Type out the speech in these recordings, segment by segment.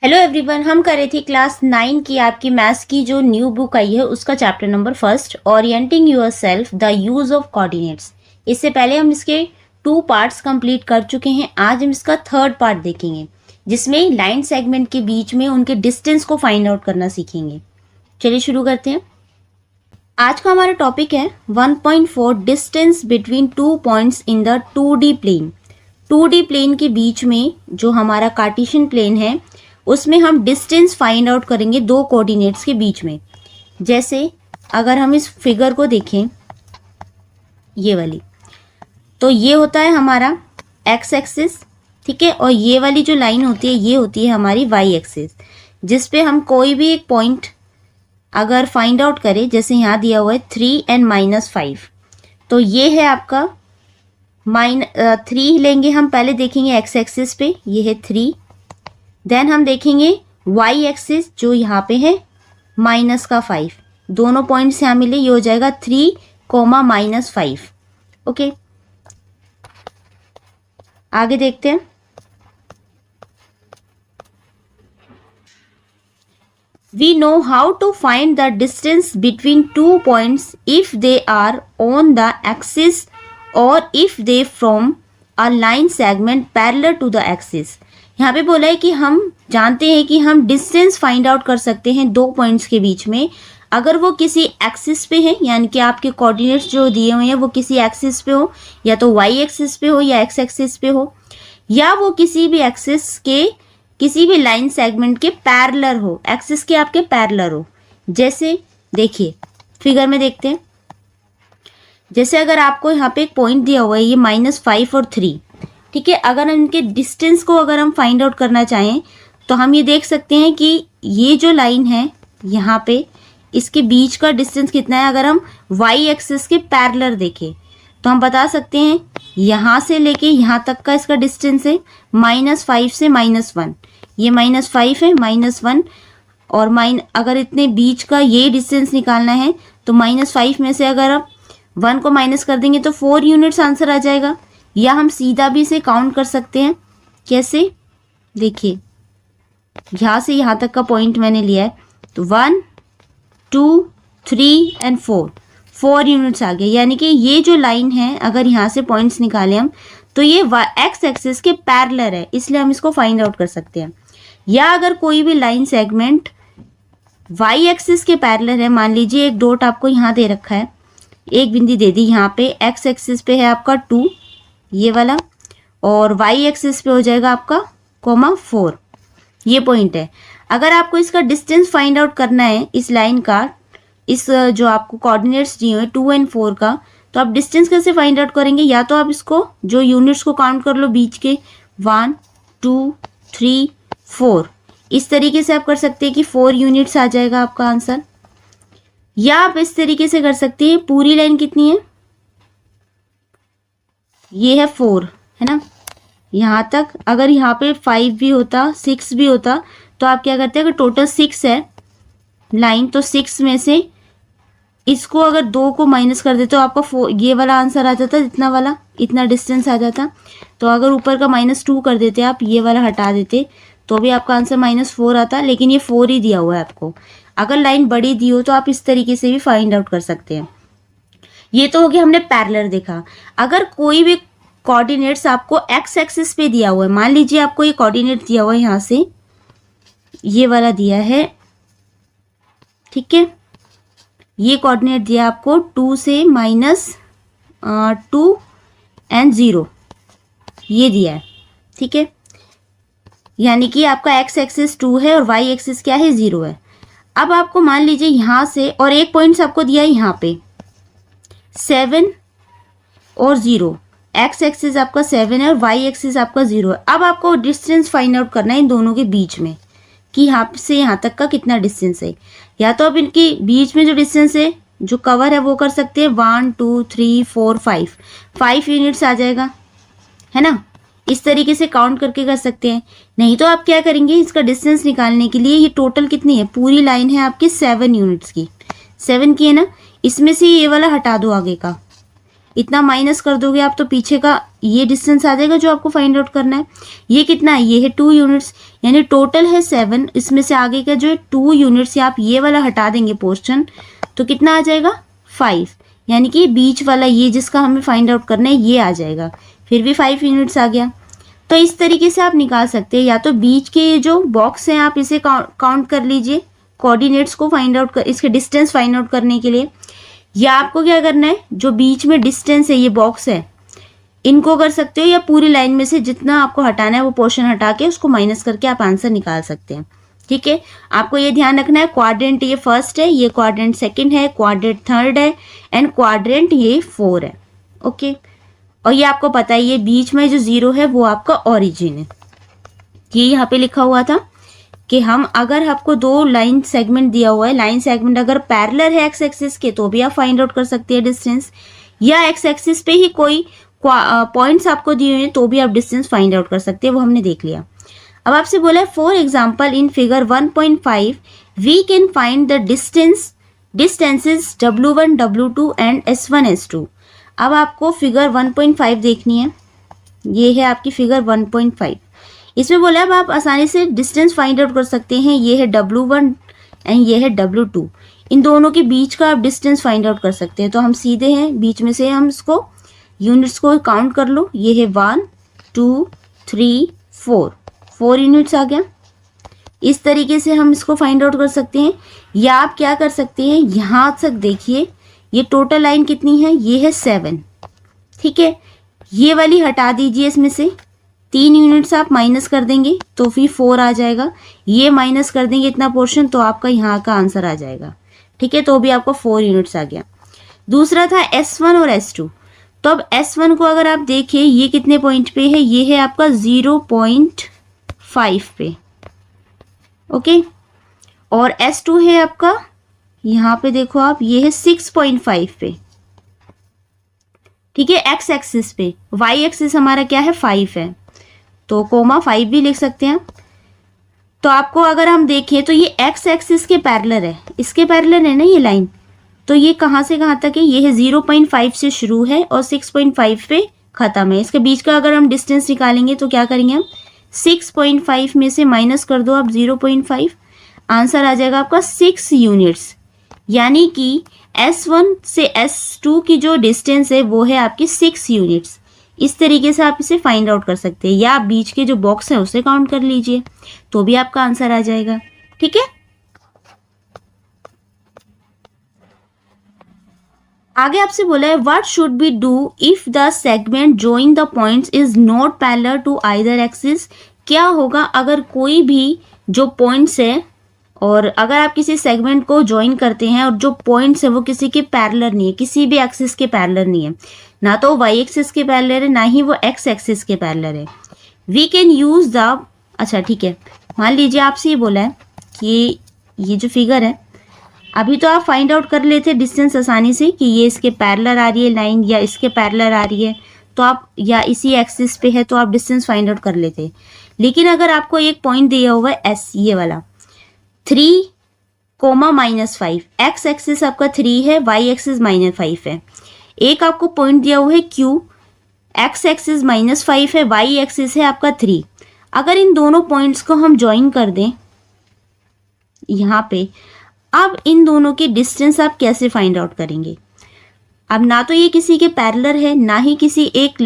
Hello everyone, हम कर रहे थे क्लास 9 की आपकी मैथ्स की जो न्यू बुक आई है उसका chapter number first, orienting yourself the use of coordinates. इससे पहले हम इसके 2 पार्ट्स कंप्लीट कर चुके हैं। आज हम इसका थर्ड पार्ट देखेंगे जिसमें लाइन सेगमेंट के बीच में उनके डिस्टेंस को फाइंड आउट करना सीखेंगे। चलिए शुरू करते हैं। आज का हमारा टॉपिक है 1.4 distance between 2 points in the 2D plane. 2D plane के बीच में जो हमारा कार्टेशियन प्लेन है उसमें हम डिस्टेंस फाइंड आउट करेंगे दो कोऑर्डिनेट्स के बीच में। जैसे अगर हम इस फिगर को देखें, ये वाली, तो ये होता है हमारा एक्स एक्सिस, ठीक है, और ये वाली जो लाइन होती है ये होती है हमारी वाई एक्सिस, जिस पे हम कोई भी एक पॉइंट अगर फाइंड आउट करें, जैसे यहाँ दिया हुआ है 3 and -5, तो ये है आपका 3 लेंगे हम, पहले देखेंगे एक्स एक्सिस पे, ये है 3, देन हम देखेंगे वाई एक्सिस जो यहाँ पे है -5, दोनों पॉइंट्स यहाँ मिले, ये हो जाएगा 3, -5। ओके, आगे देखते हैं। We know how to find the distance between 2 points if they are on the axis or if they from a line segment parallel to the axis। यहाँ पे बोला है कि हम जानते हैं कि हम डिस्टेंस फाइंड आउट कर सकते हैं दो पॉइंट्स के बीच में अगर वो किसी एक्सिस पे है, यानी कि आपके कोऑर्डिनेट्स जो दिए हुए हैं वो किसी एक्सिस पे हो, या तो वाई एक्सिस पे हो या एक्स एक्सिस पे हो, या वो किसी भी एक्सिस के किसी भी लाइन सेगमेंट के पैरेलल हो, एक्सिस के आपके पैरेलल हो। जैसे देखिए फिगर में देखते हैं, जैसे अगर आपको यहाँ पे एक पॉइंट दिया हुआ है ये -5 और 3, ठीक है, अगर हम इनके डिस्टेंस को अगर हम फाइंड आउट करना चाहें तो हम ये देख सकते हैं कि ये जो लाइन है यहाँ पे इसके बीच का डिस्टेंस कितना है। अगर हम वाई एक्सिस के पैरेलल देखें तो हम बता सकते हैं यहाँ से लेके यहाँ तक का इसका डिस्टेंस है -5 से -1, ये -5 है, -1 और अगर इतने बीच का ये डिस्टेंस निकालना है तो -5 में से अगर आप 1 को माइनस कर देंगे तो 4 यूनिट्स आंसर आ जाएगा। या हम सीधा भी इसे काउंट कर सकते हैं। कैसे, देखिए यहाँ से यहाँ तक का पॉइंट मैंने लिया है तो 1, 2, 3 and 4 यूनिट्स आ गए, यानी कि ये जो लाइन है अगर यहाँ से पॉइंट्स निकालें हम तो ये एक्स एक्सिस के पैरेलल है, इसलिए हम इसको फाइंड आउट कर सकते हैं। या अगर कोई भी लाइन सेगमेंट वाई एक्सिस के पैरेलल है, मान लीजिए एक डॉट आपको यहाँ दे रखा है, एक बिंदी दे दी यहाँ पे, एक्स एक्सिस पे है आपका 2 ये वाला, और वाई एक्सिस पे हो जाएगा आपका (4), ये पॉइंट है। अगर आपको इसका डिस्टेंस फाइंड आउट करना है इस लाइन का, इस जो आपको कोऑर्डिनेट्स दिए हुए 2 और 4 का, तो आप डिस्टेंस कैसे फाइंड आउट करेंगे? या तो आप इसको जो यूनिट्स को काउंट कर लो बीच के, 1, 2, 3, 4, इस तरीके से आप कर सकते हैं कि 4 यूनिट्स आ जाएगा आपका आंसर। या आप इस तरीके से कर सकते हैं, पूरी लाइन कितनी है, ये है 4, है ना, यहाँ तक। अगर यहाँ पे 5 भी होता, 6 भी होता, तो आप क्या करते हैं, अगर टोटल 6 है लाइन तो 6 में से इसको अगर 2 को माइनस कर देते तो आपका 4 ये वाला आंसर आ जाता, इतना वाला, इतना डिस्टेंस आ जाता। तो अगर ऊपर का -2 कर देते आप, ये वाला हटा देते, तो भी आपका आंसर -4 आता, लेकिन ये 4 ही दिया हुआ है आपको। अगर लाइन बड़ी दी हो तो आप इस तरीके से भी फाइंड आउट कर सकते हैं। ये तो हो गया हमने पैरेलल देखा। अगर कोई भी कोऑर्डिनेट्स आपको एक्स एक्सिस पे दिया हुआ है, मान लीजिए आपको ये कोऑर्डिनेट दिया हुआ है, यहाँ से ये वाला दिया है, ठीक है, ये कोऑर्डिनेट दिया आपको 2 से -2 and 0, ये दिया है, ठीक है, यानी कि आपका एक्स एक्सिस 2 है और वाई एक्सिस क्या है, 0 है। अब आपको मान लीजिए यहाँ से, और एक पॉइंट्स आपको दिया है यहाँ पे 7 और 0, एक्स एक्सिस आपका 7 है और वाई एक्सिस आपका 0 है। अब आपको डिस्टेंस फाइंड आउट करना है इन दोनों के बीच में कि यहाँ से यहाँ तक का कितना डिस्टेंस है। या तो आप इनके बीच में जो डिस्टेंस है जो कवर है वो कर सकते हैं 1, 2, 3, 4, 5 यूनिट्स आ जाएगा, है ना, इस तरीके से काउंट करके कर सकते हैं। नहीं तो आप क्या करेंगे, इसका डिस्टेंस निकालने के लिए, ये टोटल कितनी है, पूरी लाइन है आपकी 7 यूनिट्स की, 7 की है ना, इसमें से ये वाला हटा दो आगे का, इतना माइनस कर दोगे आप तो पीछे का ये डिस्टेंस आ जाएगा जो आपको फाइंड आउट करना है। ये कितना है, ये है 2 यूनिट्स, यानी टोटल है 7, इसमें से आगे का जो है 2 यूनिट्स, या आप ये वाला हटा देंगे पोर्शन तो कितना आ जाएगा 5, यानी कि बीच वाला ये जिसका हमें फाइंड आउट करना है ये आ जाएगा, फिर भी 5 यूनिट्स आ गया। तो इस तरीके से आप निकाल सकते हैं, या तो बीच के जो बॉक्स हैं आप इसे काउंट कर लीजिए कोऑर्डिनेट्स को फाइंड आउट कर, इसके डिस्टेंस फाइंड आउट करने के लिए, या आपको क्या करना है जो बीच में डिस्टेंस है ये बॉक्स है इनको कर सकते हो, या पूरी लाइन में से जितना आपको हटाना है वो पोर्शन हटा के उसको माइनस करके आप आंसर निकाल सकते हैं। ठीक है, आपको ये ध्यान रखना है क्वाड्रेंट ये फर्स्ट है, ये क्वाड्रेंट सेकंड है, क्वाड्रेंट थर्ड है एंड क्वाड्रेंट ये 4 है। ओके, और ये आपको पता है ये बीच में जो 0 है वो आपका ओरिजिन है। ये यहाँ पे लिखा हुआ था कि हम अगर आपको 2 लाइन सेगमेंट दिया हुआ है, लाइन सेगमेंट अगर पैरेलल है एक्स एक्सिस के तो भी आप फाइंड आउट कर सकते हैं डिस्टेंस, या एक्स एक्सिस पे ही कोई पॉइंट्स आपको दिए हुए हैं तो भी आप डिस्टेंस फाइंड आउट कर सकते हैं, वो हमने देख लिया। अब आपसे बोला है for example in figure 1.5 we can find the distances W1 W2 and S1 S2। अब आपको फिगर 1.5 देखनी है, ये है आपकी फिगर 1.5। इसमें बोला अब आप आसानी से डिस्टेंस फाइंड आउट कर सकते हैं, ये है W1 एंड ये है W2, इन दोनों के बीच का आप डिस्टेंस फाइंड आउट कर सकते हैं। तो हम सीधे हैं बीच में से हम इसको यूनिट्स को काउंट कर लो, ये है 1 2 3 4 यूनिट्स आ गया। इस तरीके से हम इसको फाइंड आउट कर सकते हैं, या आप क्या कर सकते हैं यहाँ तक देखिए ये टोटल लाइन कितनी है, ये है 7। ठीक है, ये वाली हटा दीजिए, इसमें से 3 यूनिट्स आप माइनस कर देंगे तो फिर 4 आ जाएगा, ये माइनस कर देंगे इतना पोर्शन तो आपका यहाँ का आंसर आ जाएगा। ठीक है, तो भी आपको 4 यूनिट्स आ गया। दूसरा था S1 और S2, तो अब S1 को अगर आप देखें ये कितने पॉइंट पे है, ये है आपका 0.5 पे। ओके, और S2 है आपका यहाँ पे देखो आप, ये है 6.5 पे। ठीक है, एक्स एक्सिस पे, वाई एक्सिस हमारा क्या है 5 है, तो कोमा 5 भी लिख सकते हैं। तो आपको अगर हम देखें तो ये एक्स एक्सिस के पैरेलल है, इसके पैरेलल है ना ये लाइन, तो ये कहाँ से कहाँ तक है, ये है 0.5 से शुरू है और 6.5 पे ख़त्म है। इसके बीच का अगर हम डिस्टेंस निकालेंगे तो क्या करेंगे हम, 6.5 में से माइनस कर दो आप 0.5, आंसर आ जाएगा आपका 6 यूनिट्स, यानी कि S1 से S2 की जो डिस्टेंस है वो है आपकी 6 यूनिट्स। इस तरीके से आप इसे फाइंड आउट कर सकते हैं, या आप बीच के जो बॉक्स है उसे काउंट कर लीजिए तो भी आपका आंसर आ जाएगा। ठीक है, आगे आपसे बोला है what should be do if the segment join the points is not parallel to either axis. क्या होगा अगर कोई भी जो पॉइंट्स है और अगर आप किसी सेगमेंट को ज्वाइन करते हैं और जो पॉइंट्स है वो किसी के पैरेलल नहीं है, किसी भी एक्सिस के पैरेलल नहीं है, ना तो वाई एक्सिस के पैरेलल है ना ही वो एक्स एक्सिस के पैरेलल है। वी कैन यूज द, अच्छा ठीक है, मान लीजिए आपसे ये बोला है कि ये जो फिगर है अभी तो आप फाइंड आउट कर लेते डिस्टेंस आसानी से कि ये इसके पैरेलल आ रही है लाइन या इसके पैरेलल आ रही है, तो आप या इसी एक्सिस पे है तो आप डिस्टेंस फाइंड आउट कर लेते। लेकिन अगर आपको एक पॉइंट दिया हुआ है एस, ये वाला 3,-5, एक्स एक्सिस आपका 3 है, वाई एक्सिस -5 है। एक आपको पॉइंट दिया हुआ है क्यू, एक्स एक्सिस -5 है, वाई एक्सिस है आपका 3। अगर इन दोनों पॉइंट्स को हम ज्वाइन कर दें यहाँ पे, अब इन दोनों के डिस्टेंस आप कैसे फाइंड आउट करेंगे। अब ना तो ये किसी के पैरेलल है, ना ही किसी एक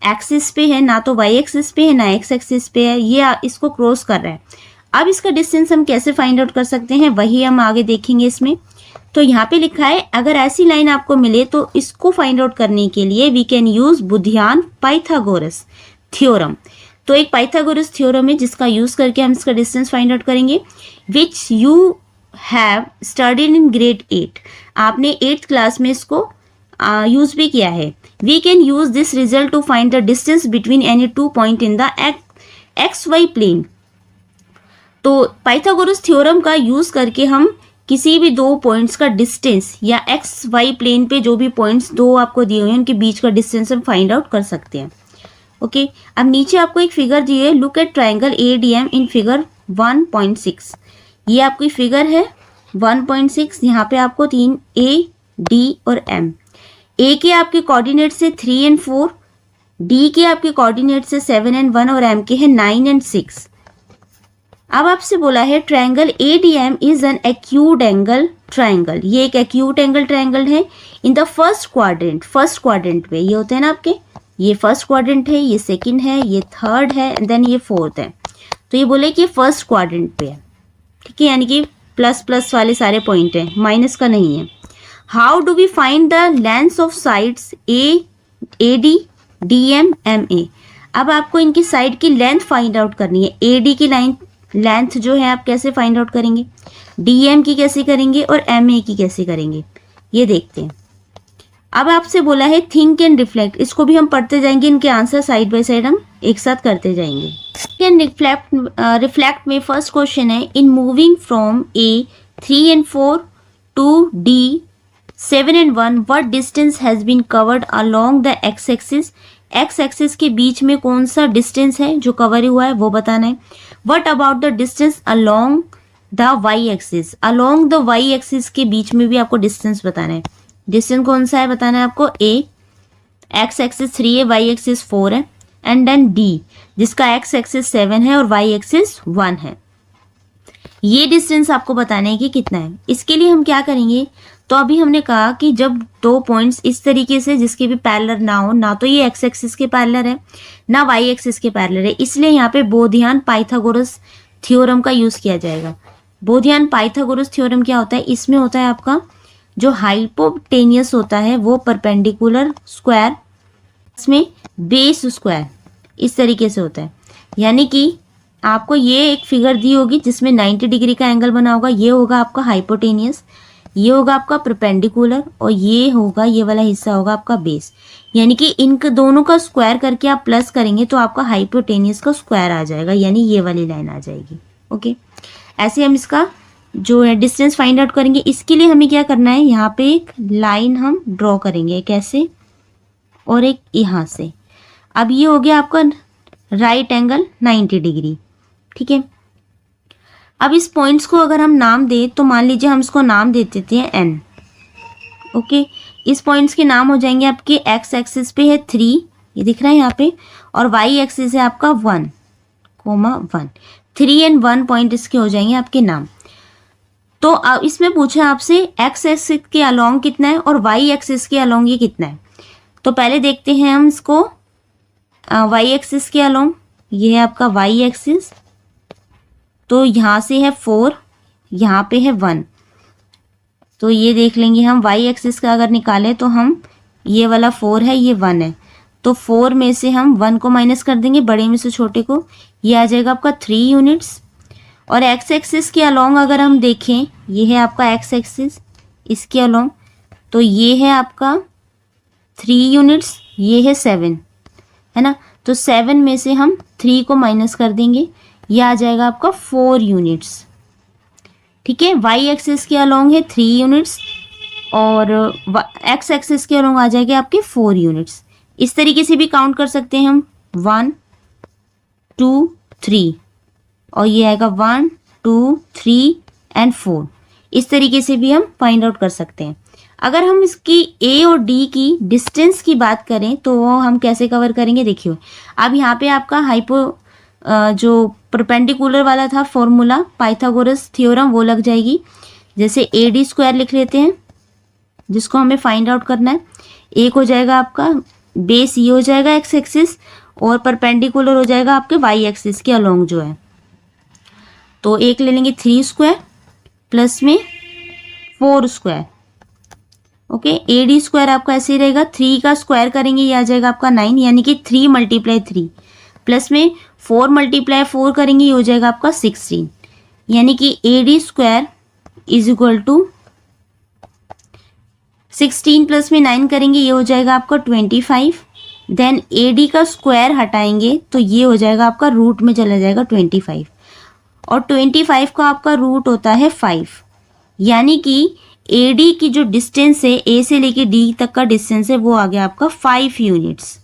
एक्सिस पे है, ना तो वाई एक्सिस पे है ना एक्स एक्सिस पे है, ये इसको क्रॉस कर रहा है। अब इसका डिस्टेंस हम कैसे फाइंड आउट कर सकते हैं वही हम आगे देखेंगे इसमें। तो यहाँ पे लिखा है अगर ऐसी लाइन आपको मिले तो इसको फाइंड आउट करने के लिए we can use Baudhayan Pythagoras theorem. तो एक पाइथागोरस थ्योरम है जिसका यूज करके हम इसका डिस्टेंस फाइंड आउट करेंगे, which you have studied in grade 8। आपने 8th क्लास में इसको यूज भी किया है। We can use this result to find the distance between any 2 point in the x y plane. तो पाइथागोरस थ्योरम का use करके हम किसी भी 2 पॉइंट्स का डिस्टेंस या एक्स वाई प्लेन पे जो भी पॉइंट्स 2 आपको दिए हुए हैं उनके बीच का डिस्टेंस हम फाइंड आउट कर सकते हैं। ओके, अब नीचे आपको एक फिगर दी है, look at triangle ADM in figure 1.6। ये आपकी फिगर है 1.6, यहाँ पे आपको 3 A, D और M। ए के आपके कोऑर्डिनेट से 3 एंड 4, डी के आपके कोऑर्डिनेट से 7 एंड 1 और एम के है 9 एंड 6। अब आपसे बोला है triangle ADM is an acute angle triangle. ये एक एक्यूट एंगल ट्रायंगल है इन द फर्स्ट क्वाड्रेंट पे। ये होते हैं ना आपके, ये फर्स्ट क्वाड्रेंट है, ये सेकंड है, ये थर्ड है एंड देन ये फोर्थ है। तो ये बोले कि फर्स्ट क्वाड्रेंट पे है, ठीक है, यानी कि प्लस प्लस वाले सारे पॉइंट हैं, माइनस का नहीं है। How do we find the length of sides AD DM MA। अब आपको इनकी साइड की लेंथ फाइंड आउट करनी है। AD की लेंथ जो है आप कैसे फाइंड आउट करेंगे, DM की कैसे करेंगे और MA की कैसे करेंगे, ये देखते हैं। अब आपसे बोला है थिंक एंड रिफ्लेक्ट, इसको भी हम पढ़ते जाएंगे, इनके आंसर साइड बाय साइड हम एक साथ करते जाएंगे। थिंक एंड रिफ्लेक्ट में फर्स्ट क्वेश्चन है, in moving from A 3 and 4 to D 7 and 1 what distance has been covered along the x axis. X axis के बीच में कौन सा डिस्टेंस है जो कवर हुआ है वो बताना है। What about the distance along the y axis. Along the y axis के बीच में भी आपको डिस्टेंस बताना है। डिस्टेंस कौन सा है बताना है आपको। ए एक्स एक्सिस 3 है, वाई एक्सिस 4 है, एंड देन डी जिसका एक्स एक्सिस 7 है और वाई एक्सिस 1 है। ये डिस्टेंस आपको बताना है कि कितना है। इसके लिए हम क्या करेंगे, तो अभी हमने कहा कि जब दो पॉइंट्स इस तरीके से जिसके भी पैरेलल ना हो, ना तो ये एक्स एक्सिस के पैरेलल है ना वाई एक्सिस के पैरेलल है, इसलिए यहाँ पे बोधियान पाइथागोरस थ्योरम का यूज किया जाएगा। बोधियान पाइथागोरस थ्योरम क्या होता है, इसमें होता है आपका जो हाइपोटेनियस होता है वो परपेंडिकुलर स्क्वायर, इसमें बेस स्क्वायर, इस तरीके से होता है। यानी कि आपको ये एक फिगर दी होगी जिसमें 90 डिग्री का एंगल बना होगा, ये होगा आपका हाइपोटेनियस, ये होगा आपका परपेंडिकुलर और ये होगा, ये वाला हिस्सा होगा आपका बेस। यानी कि इन दोनों का स्क्वायर करके आप प्लस करेंगे तो आपका हाइपोटेनियस का स्क्वायर आ जाएगा, यानी ये वाली लाइन आ जाएगी। ओके, ऐसे हम इसका जो है डिस्टेंस फाइंड आउट करेंगे। इसके लिए हमें क्या करना है, यहाँ पे एक लाइन हम ड्रॉ करेंगे, कैसे, और एक यहाँ से। अब ये हो गया आपका राइट एंगल 90 डिग्री, ठीक है। अब इस पॉइंट्स को अगर हम नाम दें तो मान लीजिए हम इसको नाम दे देते हैं n। ओके, इस पॉइंट्स के नाम हो जाएंगे आपके एक्स एक्सिस पे है 3, ये दिख रहा है यहाँ पे, और वाई एक्सिस है आपका 1, 1। 3 and 1 पॉइंट इसके हो जाएंगे आपके नाम। तो अब इसमें पूछा आपसे एक्स एक्सिस के अलोंग कितना है और वाई एक्सिस के अलोंग ये कितना है। तो पहले देखते हैं हम इसको वाई एक्सिस के अलोंग। ये है आपका वाई एक्सिस, तो यहाँ से है 4, यहाँ पे है 1, तो ये देख लेंगे हम। वाई एक्सिस का अगर निकालें तो हम, ये वाला 4 है, ये 1 है, तो 4 में से हम 1 को माइनस कर देंगे, बड़े में से छोटे को, ये आ जाएगा आपका 3 यूनिट्स। और एक्स एक्सिस के अलोंग अगर हम देखें, ये है आपका एक्स एक्सिस, इसके अलोंग तो ये है आपका 3 यूनिट्स, ये है 7, है ना। तो 7 में से हम 3 को माइनस कर देंगे, ये आ जाएगा आपका 4 यूनिट्स, ठीक है। वाई एक्सिस के अलोंग है 3 यूनिट्स और एक्स एक्सिस के अलोंग आ जाएंगे आपके 4 यूनिट्स। इस तरीके से भी काउंट कर सकते हैं हम, 1 2 3, और ये आएगा 1 2 3 एंड 4। इस तरीके से भी हम फाइंड आउट कर सकते हैं। अगर हम इसकी ए और डी की डिस्टेंस की बात करें तो वो हम कैसे कवर करेंगे, देखिए। अब यहाँ पे आपका जो परपेंडिकुलर वाला था फॉर्मूला पाइथागोरस थ्योरम, वो लग जाएगी। जैसे AD² लिख लेते हैं जिसको हमें फाइंड आउट करना है। एक हो जाएगा आपका बेस, ये हो जाएगा एक्स एक्सिस, और परपेंडिकुलर हो जाएगा आपके वाई एक्सिस के अलोंग जो है। तो एक ले लेंगे 3² प्लस में 4²। ओके, AD² आपका ऐसे ही रहेगा, 3 का स्क्वायर करेंगे ये आ जाएगा आपका 9, यानी कि 3 × 3 प्लस में 4 × 4 करेंगे ये हो जाएगा आपका 16, यानी कि AD² is equal to 16 plus में 9 करेंगे ये हो जाएगा आपका 25। देन AD का स्क्वायर हटाएंगे तो ये हो जाएगा आपका रूट में चला जाएगा 25, और 25 का आपका रूट होता है 5, यानी कि AD की जो डिस्टेंस है, A से लेके D तक का डिस्टेंस है, वो आ गया आपका 5 यूनिट्स,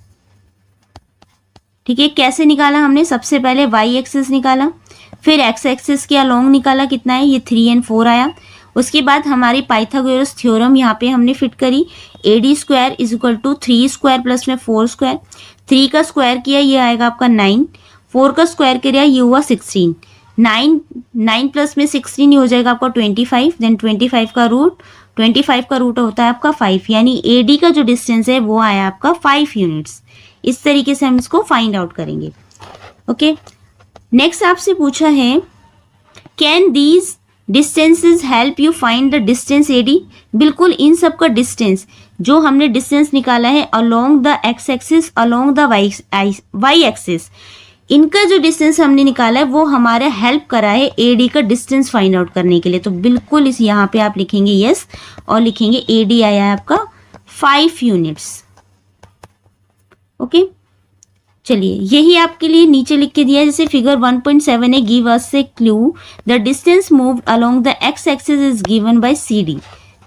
ठीक है। कैसे निकाला हमने, सबसे पहले वाई एक्सिस निकाला, फिर एक्स एक्सिस के अलोंग निकाला, कितना है ये 3 and 4 आया। उसके बाद हमारी पाइथागोरस थ्योरम यहाँ पे हमने फिट करी, AD square is equal to 3 square plus में 4 स्क्वायर, 3 का स्क्वायर किया ये आएगा आपका 9, 4 का स्क्वायर किया ये हुआ 16, 9 प्लस में 16 ये हो जाएगा आपका 25, देन 25 का रूट होता है आपका 5, यानी AD का जो डिस्टेंस है वो आया आपका 5 यूनिट्स। इस तरीके से हम इसको फाइंड आउट करेंगे। ओके, नेक्स्ट आपसे पूछा है can these distances help you find the distance AD। बिल्कुल इन सब का डिस्टेंस जो हमने डिस्टेंस निकाला है along the x axis along the y axis, इनका जो डिस्टेंस हमने निकाला है वो हमारा हेल्प करा है AD का डिस्टेंस फाइंड आउट करने के लिए। तो बिल्कुल इस यहाँ पे आप लिखेंगे यस और लिखेंगे AD आया है आपका 5 यूनिट्स। ओके, चलिए यही आपके लिए नीचे लिख के दिया है, जैसे फिगर 1.7 है, give us A clue the distance moved along the x axis is given by CD।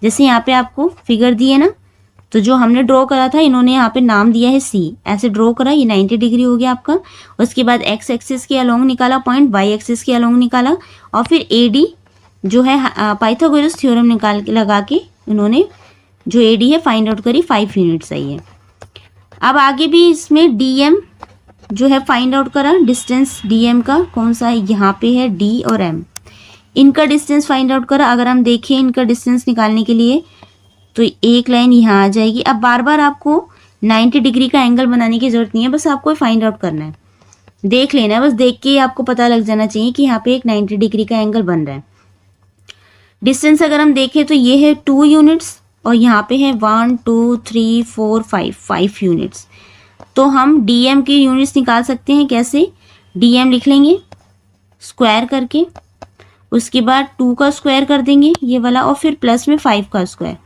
जैसे यहाँ पे आपको फिगर दी है ना, तो जो हमने ड्रॉ करा था इन्होंने यहाँ पे नाम दिया है C, ऐसे ड्रॉ करा, ये 90 डिग्री हो गया आपका। उसके बाद एक्स एक्सिस के अलोंग निकाला पॉइंट, वाई एक्सिस के अलोंग निकाला और फिर AD जो है पाइथागोरस थ्योरम निकाल के लगा के उन्होंने जो AD है फाइंड आउट करी, 5 यूनिट्स आई है। अब आगे भी इसमें DM जो है फाइंड आउट करा, डिस्टेंस DM का कौन सा है, यहाँ पे है D और M, इनका डिस्टेंस फाइंड आउट करा। अगर हम देखें इनका डिस्टेंस निकालने के लिए तो एक लाइन यहाँ आ जाएगी। अब बार बार आपको 90 डिग्री का एंगल बनाने की जरूरत नहीं है, बस आपको फाइंड आउट करना है, देख लेना है, बस देख के आपको पता लग जाना चाहिए कि यहाँ पे एक 90 डिग्री का एंगल बन रहा है। डिस्टेंस अगर हम देखें तो ये है 2 यूनिट्स और यहाँ पे है 1 2 3 4 5 यूनिट्स। तो हम DM की यूनिट्स निकाल सकते हैं, कैसे, DM लिख लेंगे स्क्वायर करके, उसके बाद 2 का स्क्वायर कर देंगे ये वाला और फिर प्लस में 5 का स्क्वायर,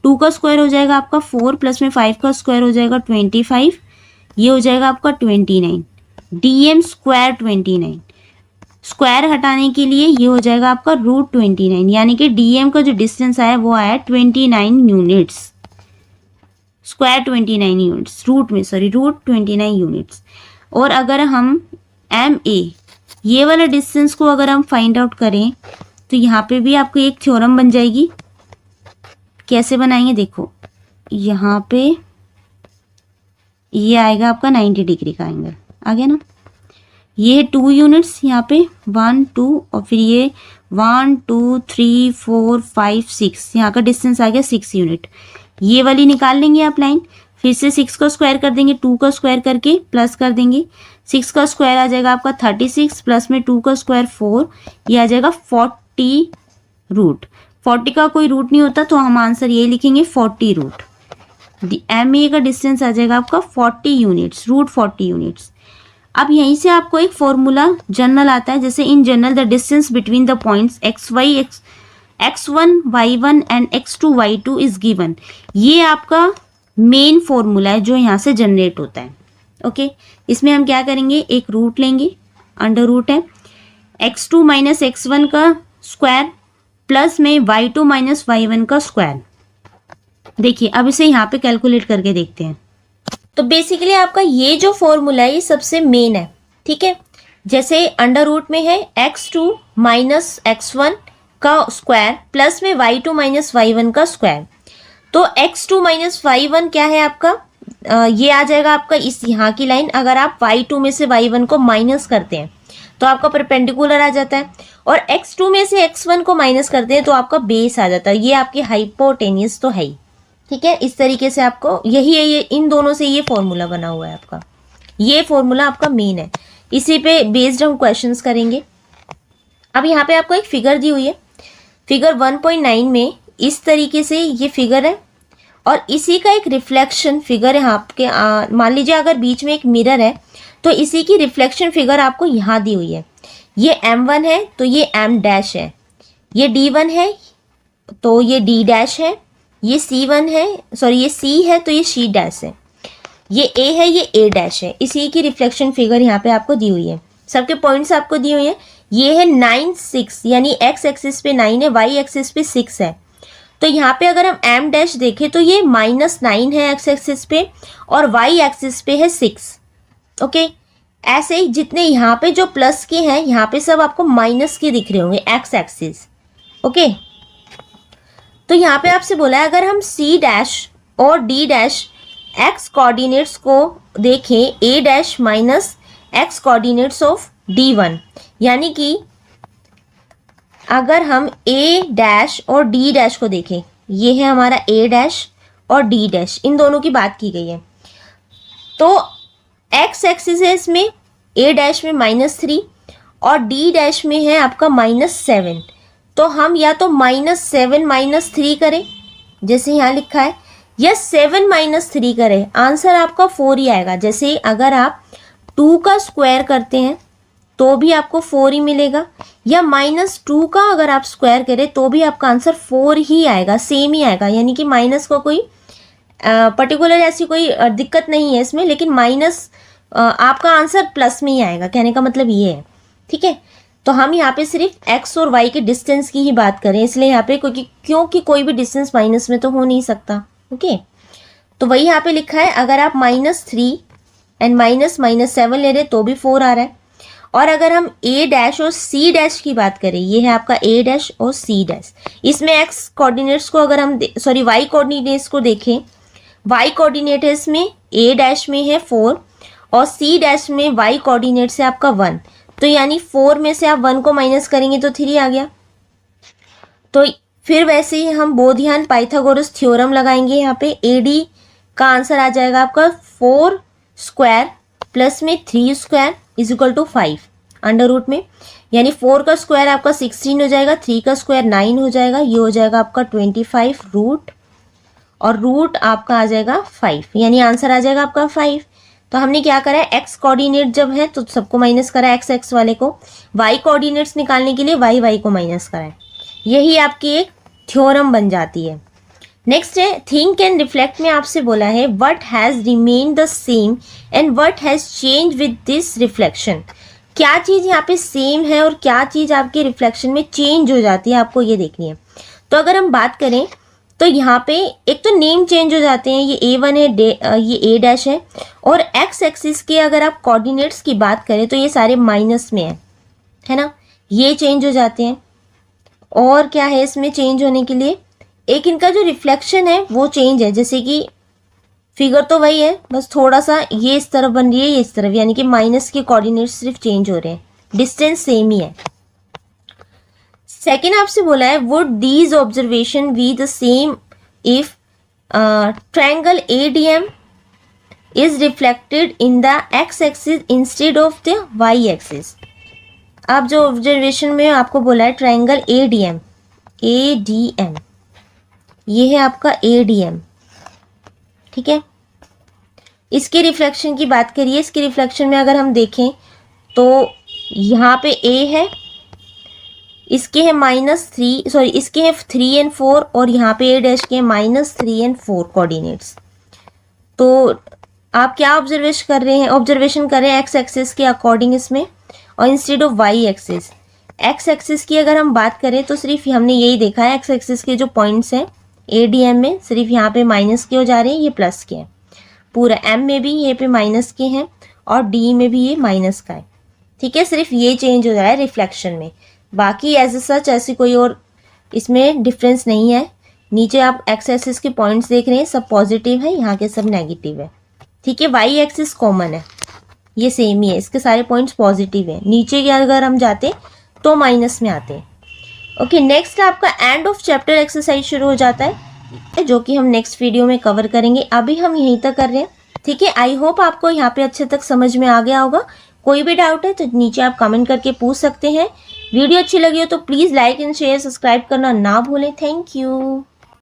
2 का स्क्वायर हो जाएगा आपका 4 प्लस में 5 का स्क्वायर हो जाएगा 25, ये हो जाएगा आपका 29, DM स्क्वायर 29, स्क्वायर हटाने के लिए ये हो जाएगा आपका रूट 29, यानी कि DM का जो डिस्टेंस आया वो आया 29 units, square 29 units, root 29 units. और अगर हम MA ये वाला डिस्टेंस को अगर हम फाइंड आउट करें तो यहाँ पे भी आपको एक थ्योरम बन जाएगी। कैसे बनाएंगे, देखो यहाँ पे ये आएगा आपका 90 डिग्री का एंगल आ गया ना, ये है 2 यूनिट्स, यहाँ पे 1 2 और फिर ये 1 2 3 4 5 6, यहाँ का डिस्टेंस आ गया 6 यूनिट। ये वाली निकाल लेंगे आप लाइन, फिर से 6 का स्क्वायर कर देंगे, 2 का स्क्वायर करके प्लस कर देंगे, 6 का स्क्वायर आ जाएगा आपका 36 प्लस में 2 का स्क्वायर 4, ये आ जाएगा 40 रूट। 40 का कोई रूट नहीं होता तो हम आंसर ये लिखेंगे 40 रूट। MA का डिस्टेंस आ जाएगा आपका 40 यूनिट्स, रूट 40 यूनिट्स। अब यहीं से आपको एक फॉर्मूला जनरल आता है, जैसे in general the distance between the points x1 y1 and x2 y2 is given. ये आपका मेन फॉर्मूला है जो यहाँ से जनरेट होता है। ओके, इसमें हम क्या करेंगे, एक रूट लेंगे, अंडर रूट है x2 माइनस x1 का स्क्वायर प्लस में y2 माइनस y1 का स्क्वायर। देखिए अब इसे यहाँ पे कैलकुलेट करके देखते हैं। तो बेसिकली आपका ये जो फॉर्मूला है ये सबसे मेन है, ठीक है। जैसे अंडर रूट में है x2 माइनस x1 का स्क्वायर प्लस में y2 माइनस y1 का स्क्वायर। तो x2 माइनस y1 क्या है आपका, ये आ जाएगा आपका इस यहाँ की लाइन। अगर आप y2 में से y1 को माइनस करते हैं तो आपका परपेंडिकुलर आ जाता है, और x2 में से x1 को माइनस करते हैं तो आपका बेस आ जाता है। ये आपकी हाइपोटेनियस तो है ही, ठीक है। इस तरीके से आपको यही है, ये इन दोनों से ये फॉर्मूला बना हुआ है आपका, ये फॉर्मूला आपका मेन है, इसी पे बेस्ड हम क्वेश्चंस करेंगे। अब यहाँ पे आपको एक फिगर दी हुई है, फिगर 1.9 में इस तरीके से ये फिगर है और इसी का एक रिफ्लेक्शन फिगर है आपके। मान लीजिए अगर बीच में एक मिरर है तो इसी की रिफ्लेक्शन फिगर आपको यहाँ दी हुई है। ये M1 है तो ये M डैश है, ये D1 है तो ये D डैश है, ये C1 है, सॉरी ये C है तो ये C डैश है, ये A है ये A डैश है। इसी की रिफ्लेक्शन फिगर यहाँ पे आपको दी हुई है, सबके पॉइंट्स आपको दिए हुए हैं। ये है 9 6, यानी x एक्सिस पे 9 है, y एक्सिस पे 6 है। तो यहाँ पे अगर हम M डैश देखें तो ये -9 है x एक्सिस पे और y एक्सिस पे है 6। ओके, ऐसे ही जितने यहाँ पे जो प्लस के हैं यहाँ पे सब आपको माइनस के दिख रहे होंगे x एक्सिस। ओके, तो यहाँ पे आपसे बोला है अगर हम सी डैश और डी डैश एक्स कोऑर्डिनेट्स को देखें A dash minus X coordinates of D1, यानी कि अगर हम ए डैश और डी डैश को देखें, ये है हमारा ए डैश और डी डैश, इन दोनों की बात की गई है। तो एक्स एक्सिस है इसमें ए डैश में -3 और डी डैश में है आपका -7। तो हम या तो -7 -3 करें जैसे यहाँ लिखा है, या 7 -3 करें, आंसर आपका 4 ही आएगा। जैसे अगर आप 2 का स्क्वायर करते हैं तो भी आपको 4 ही मिलेगा, या -2 का अगर आप स्क्वायर करें तो भी आपका आंसर 4 ही आएगा, सेम ही आएगा। यानी कि माइनस को कोई पर्टिकुलर ऐसी कोई दिक्कत नहीं है इसमें, लेकिन माइनस आपका आंसर प्लस में ही आएगा, कहने का मतलब ये है। ठीक है, तो हम यहाँ पे सिर्फ x और y के डिस्टेंस की ही बात करें, इसलिए यहाँ पे क्योंकि कोई भी डिस्टेंस माइनस में तो हो नहीं सकता। ओके, तो वही यहाँ पे लिखा है, अगर आप -3 एंड -7 ले रहे तो भी 4 आ रहा है। और अगर हम a डैश और c डैश की बात करें, ये है आपका a डैश और c डैश, इसमें x कोऑर्डिनेट्स को अगर हम y कोऑर्डिनेट्स को देखें, y कोऑर्डिनेट है इसमें a डैश में है 4 और c डैश में y कोऑर्डिनेट से आपका 1, तो यानी 4 में से आप 1 को माइनस करेंगे तो 3 आ गया। तो फिर वैसे ही हम बोधियान पाइथागोरस थ्योरम लगाएंगे, यहाँ पे AD का आंसर आ जाएगा आपका 4 स्क्वायर प्लस में 3 square is equal to 5 under root में, यानी 4 का स्क्वायर आपका 16 हो जाएगा, 3 का स्क्वायर 9 हो जाएगा, ये हो जाएगा आपका 25 रूट, और रूट आपका आ जाएगा 5, यानी आंसर आ जाएगा आपका 5। तो हमने क्या करा है, एक्स कोऑर्डिनेट जब है तो सबको माइनस करा है, एक्स वाले को, वाई कोऑर्डिनेट्स निकालने के लिए वाई को माइनस करा है। यही आपकी एक थ्योरम बन जाती है। नेक्स्ट है थिंक एंड रिफ्लेक्ट में आपसे बोला है what has remain the same and what has change with this reflection. क्या चीज़ यहाँ पे सेम है और क्या चीज़ आपके रिफ्लेक्शन में चेंज हो जाती है, आपको ये देखनी है। तो अगर हम बात करें तो यहाँ पे एक तो नेम चेंज हो जाते हैं, ये A1 है, ये A डैश है, और एक्स एक्सिस के अगर आप कोऑर्डिनेट्स की बात करें तो ये सारे माइनस में है ना, ये चेंज हो जाते हैं। और क्या है इसमें चेंज होने के लिए, एक इनका जो रिफ्लेक्शन है वो चेंज है, जैसे कि फिगर तो वही है, बस थोड़ा सा ये इस तरफ बन रही है, ये इस तरफ, यानी कि माइनस के कोऑर्डिनेट्स सिर्फ चेंज हो रहे हैं, डिस्टेंस सेम ही है। सेकेंड आपसे बोला है would these observation be the same if triangle ADM is reflected in the x axis instead of the y axis. आप जो ऑब्जर्वेशन में आपको बोला है ट्रायंगल ADM, ये है आपका ADM, ठीक है। इसके रिफ्लेक्शन की बात करिए, इसके रिफ्लेक्शन में अगर हम देखें तो यहाँ पे A है, इसके है -3, इसके है 3 और 4, और यहाँ पे A डैश के -3 और 4 कोऑर्डिनेट्स। तो आप क्या ऑब्जर्वेशन कर रहे हैं एक्स एक्सिस के अकॉर्डिंग इसमें, और instead of y axis. X axis की अगर हम बात करें तो सिर्फ हमने यही देखा है, एक्स एक्सिस के जो पॉइंट्स हैं ADM में सिर्फ यहाँ पे माइनस के हो जा रहे हैं, ये प्लस के हैं, पूरा M में भी ये पे माइनस के हैं और D में भी ये माइनस का है, ठीक है। सिर्फ ये चेंज हो रहा है रिफ्लेक्शन में, बाकी एज सच ऐसी कोई और इसमें डिफरेंस नहीं है। नीचे आप एक्स एक्सिस के पॉइंट्स देख रहे हैं, सब पॉजिटिव है, यहाँ के सब नेगेटिव है, ठीक है। वाई एक्सिस कॉमन है, ये सेम ही है, इसके सारे पॉइंट्स पॉजिटिव है। नीचे के अगर हम जाते तो माइनस में आते हैं। ओके, नेक्स्ट आपका एंड ऑफ चैप्टर एक्सरसाइज शुरू हो जाता है, जो कि हम नेक्स्ट वीडियो में कवर करेंगे। अभी हम यहीं तक कर रहे हैं, ठीक है। आई होप आपको यहाँ पे अच्छे तक समझ में आ गया होगा। कोई भी डाउट है तो नीचे आप कमेंट करके पूछ सकते हैं। वीडियो अच्छी लगी हो तो please like and share, subscribe करना ना भूलें। Thank you.